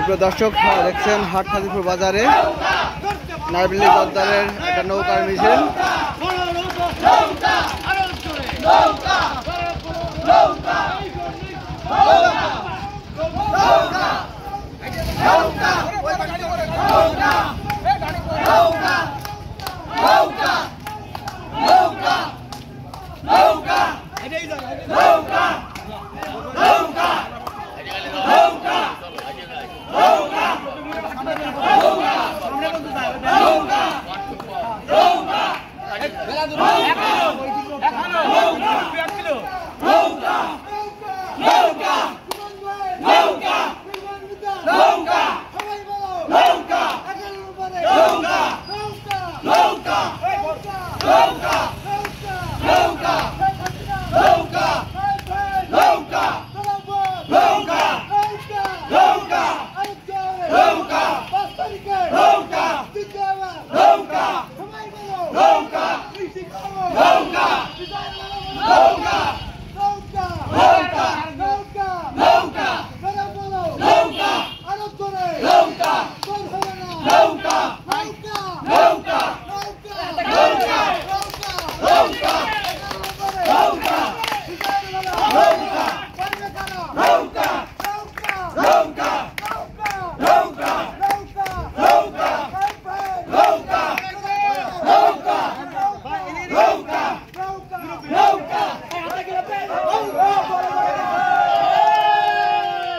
সুপ্রিয় দর্শক, দেখছেন হাটহাজারীপুর বাজারে নারবিলি জোয়ারদারের একটা নৌকার মিছিল।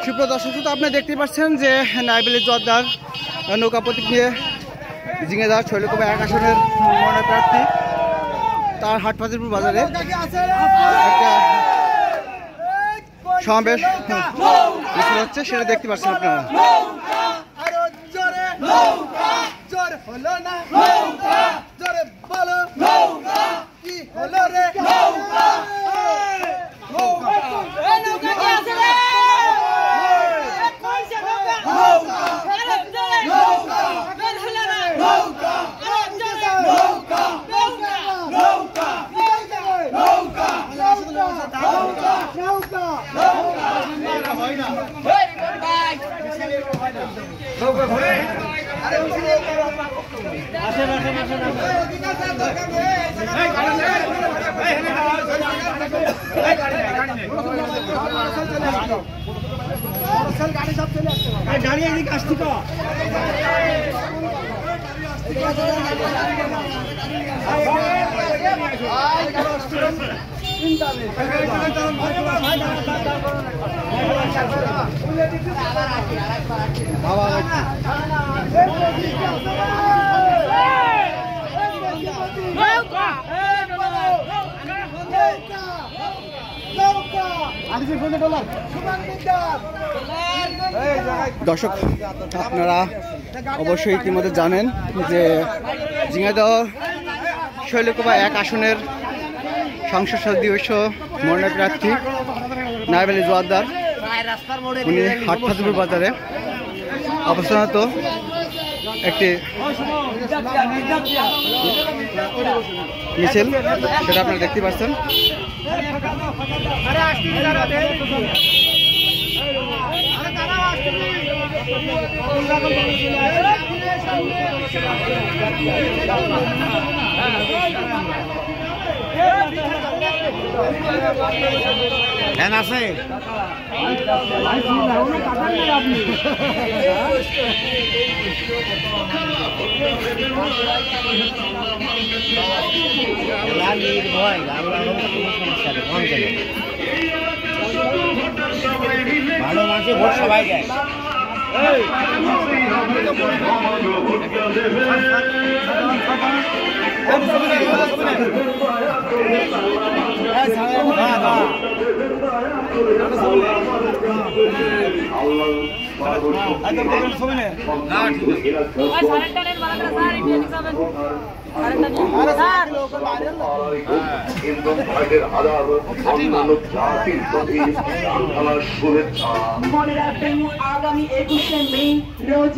সুপ্রিয় দর্শক, আপনি দেখতে পাচ্ছেন যে নারবিলি জোয়ারদার নৌকা প্রতীক নিয়ে জিঙ্গেদার শৈলকুপা 1 আসনের মনোনয়ন প্রার্থী তার হাটহাজারীপুর বাজারে একটা সমাবেশ হচ্ছে, সেটা দেখতে পাচ্ছেন আপনারা। দর্শক, আপনারা অবশ্যই ইতিমধ্যে জানেন যে ঝিনাইদহ শৈলকুপা 1 আসনের সংসদ সদস্য মনোনয়ন প্রার্থী নারবিলি জোয়ারদার উনি হাটহাজারীপুর বাজারে অবস্থানত একটি মিছিল, সেটা আপনারা দেখতে পাচ্ছেন। আছে ভালো মানুষের ভোট সবাই দেয়। মনে রাখবেন আগামী 21শে মে রোজ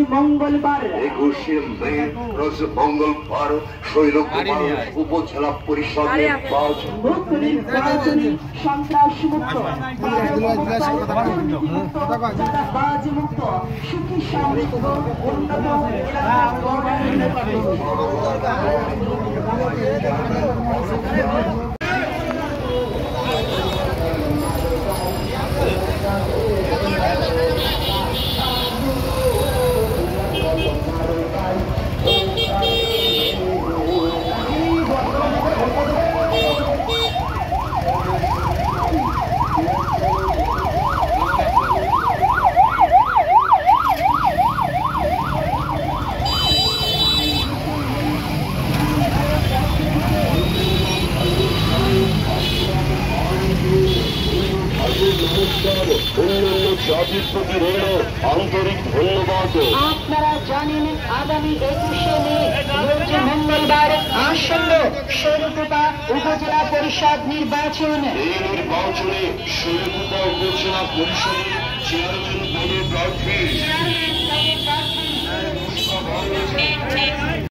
মঙ্গলবার শৈলকুপা উপজেলা পরিষদ নির্বাচন নির্বাচনী সন্ত্রাস মুক্ত, চাঁদাবাজ মুক্ত, সুখী সমৃদ্ধ উন্নত এলাকা গঠনের অন্যান্য জাতির প্রতি রইল আন্তরিক ধন্যবাদ। আপনারা জানেন আগামী 21শে মে রোজ মঙ্গলবার আসন্ন শৈলকুপা উপজেলা পরিষদ নির্বাচন। এই নির্বাচনে শৈলকুপা উপজেলা পরিষদের চেয়ারম্যান পদে প্রার্থী